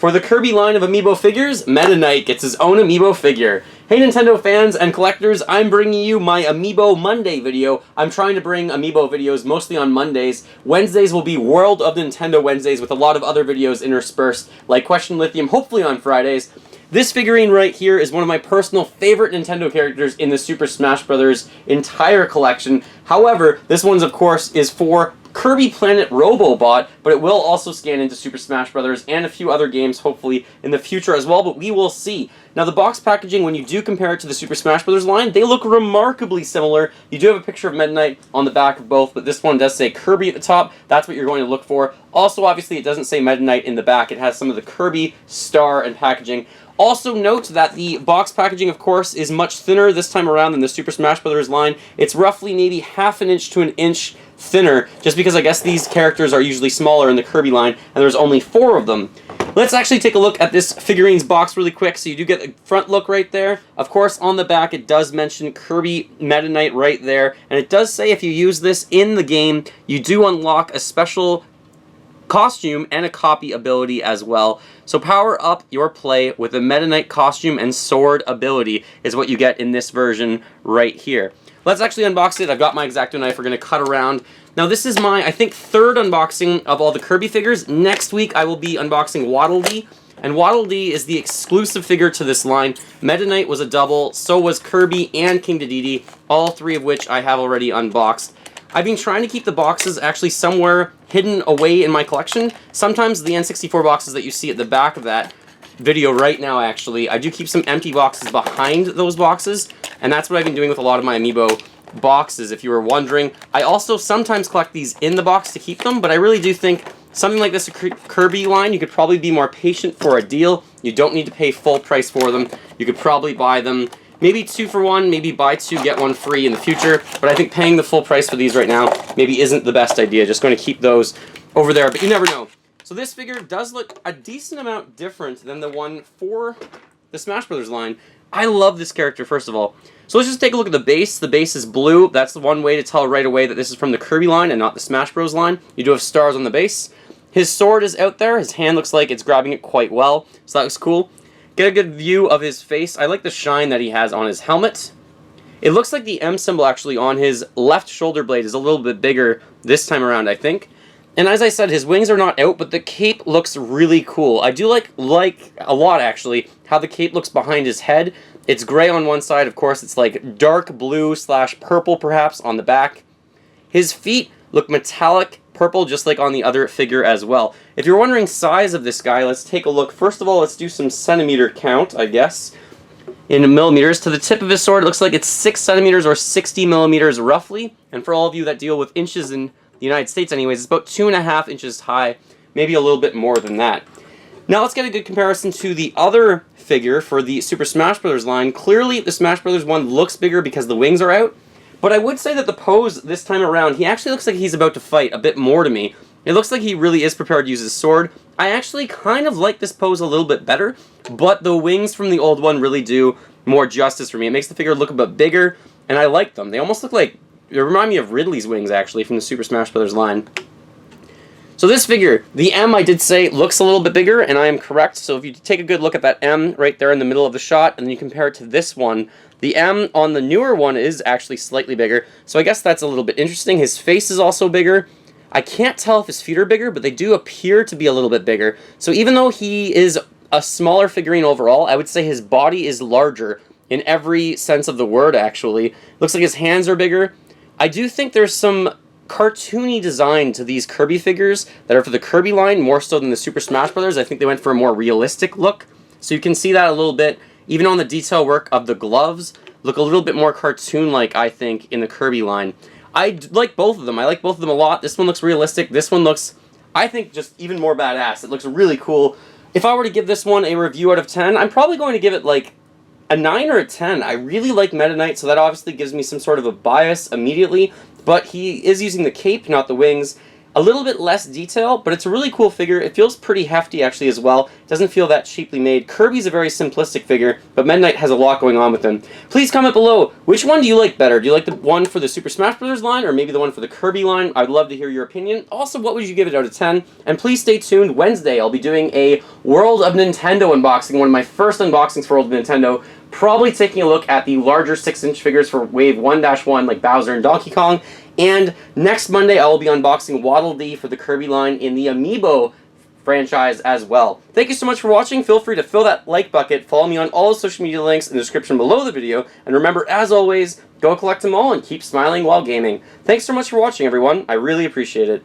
For the Kirby line of Amiibo figures, Meta Knight gets his own Amiibo figure. Hey Nintendo fans and collectors, I'm bringing you my Amiibo Monday video. I'm trying to bring Amiibo videos mostly on Mondays. Wednesdays will be World of Nintendo Wednesdays with a lot of other videos interspersed, like Question Lithium, hopefully on Fridays. This figurine right here is one of my personal favorite Nintendo characters in the Super Smash Bros. Entire collection. However, this one's of course is for Kirby Planet Robobot, but it will also scan into Super Smash Bros. And a few other games, hopefully, in the future as well, but we will see. Now, the box packaging, when you do compare it to the Super Smash Bros. Line, they look remarkably similar. You do have a picture of Meta Knight on the back of both, but this one does say Kirby at the top. That's what you're going to look for. Also, obviously, it doesn't say Meta Knight in the back. It has some of the Kirby star and packaging. Also note that the box packaging, of course, is much thinner this time around than the Super Smash Bros. Line. It's roughly maybe half an inch to an inch thinner, just because I guess these characters are usually smaller in the Kirby line, and there's only 4 of them. Let's actually take a look at this figurine's box really quick, so you do get a front look right there. Of course, on the back, it does mention Kirby Meta Knight right there, and it does say if you use this in the game, you do unlock a special costume and a copy ability as well. So power up your play with a Meta Knight costume and sword ability is what you get in this version right here. Let's actually unbox it. I've got my X-Acto knife. We're going to cut around. Now this is my, I think, 3rd unboxing of all the Kirby figures. Next week I will be unboxing Waddle Dee. And Waddle Dee is the exclusive figure to this line. Meta Knight was a double, so was Kirby and King Dedede, all 3 of which I have already unboxed. I've been trying to keep the boxes actually somewhere hidden away in my collection. Sometimes the N64 boxes that you see at the back of that video right now, actually, I do keep some empty boxes behind those boxes, and that's what I've been doing with a lot of my Amiibo boxes, if you were wondering. I also sometimes collect these in the box to keep them, but I really do think something like this Kirby line, you could probably be more patient for a deal. You don't need to pay full price for them. You could probably buy them maybe 2 for 1, maybe buy 2, get 1 free in the future, but I think paying the full price for these right now maybe isn't the best idea. Just going to keep those over there, but you never know. So this figure does look a decent amount different than the one for the Smash Bros. Line. I love this character, first of all. So let's just take a look at the base. The base is blue. That's the one way to tell right away that this is from the Kirby line and not the Smash Bros. Line. You do have stars on the base. His sword is out there. His hand looks like it's grabbing it quite well, so that looks cool. Get a good view of his face. I like the shine that he has on his helmet. It looks like the M symbol actually on his left shoulder blade is a little bit bigger this time around, I think. And as I said, his wings are not out, but the cape looks really cool. I do like a lot, actually, how the cape looks behind his head. It's gray on one side, of course. It's like dark blue / purple, perhaps, on the back. His feet look metallic purple, just like on the other figure as well. If you're wondering size of this guy, let's take a look. First of all, let's do some centimeter count, I guess. In millimeters, to the tip of his sword, it looks like it's 6 centimeters or 60 millimeters roughly. And for all of you that deal with inches in the United States anyways, it's about 2.5 inches high, maybe a little bit more than that. Now let's get a good comparison to the other figure for the Super Smash Bros. Line. Clearly, the Smash Bros. One looks bigger because the wings are out, but I would say that the pose this time around, he actually looks like he's about to fight a bit more to me. It looks like he really is prepared to use his sword. I actually kind of like this pose a little bit better, but the wings from the old one really do more justice for me. It makes the figure look a bit bigger, and I like them. They almost look like, they remind me of Ridley's wings, actually, from the Super Smash Bros. Line. So this figure, the M, I did say, looks a little bit bigger, and I am correct. So if you take a good look at that M right there in the middle of the shot, and then you compare it to this one, the M on the newer one is actually slightly bigger. So I guess that's a little bit interesting. His face is also bigger. I can't tell if his feet are bigger, but they do appear to be a little bit bigger. So even though he is a smaller figurine overall, I would say his body is larger in every sense of the word, actually. Looks like his hands are bigger. I do think there's some cartoony design to these Kirby figures that are for the Kirby line, more so than the Super Smash Bros. I think they went for a more realistic look. So you can see that a little bit, even on the detail work of the gloves, look a little bit more cartoon-like, I think, in the Kirby line. I like both of them. I like both of them a lot. This one looks realistic. This one looks, I think, just even more badass. It looks really cool. If I were to give this one a review out of 10, I'm probably going to give it like a 9 or a 10. I really like Meta Knight, so that obviously gives me some sort of a bias immediately, but he is using the cape, not the wings. A little bit less detail, but it's a really cool figure. It feels pretty hefty actually as well. It doesn't feel that cheaply made. Kirby's a very simplistic figure, but Meta Knight has a lot going on with him. Please comment below, which one do you like better? Do you like the one for the Super Smash Bros. Line, or maybe the one for the Kirby line? I'd love to hear your opinion. Also, what would you give it out of 10? And please stay tuned. Wednesday, I'll be doing a World of Nintendo unboxing, one of my first unboxings for World of Nintendo. Probably taking a look at the larger 6-inch figures for Wave 1-1, like Bowser and Donkey Kong. And next Monday, I will be unboxing Waddle Dee for the Kirby line in the Amiibo franchise as well. Thank you so much for watching. Feel free to fill that like bucket. Follow me on all the social media links in the description below the video. And remember, as always, go collect them all and keep smiling while gaming. Thanks so much for watching, everyone. I really appreciate it.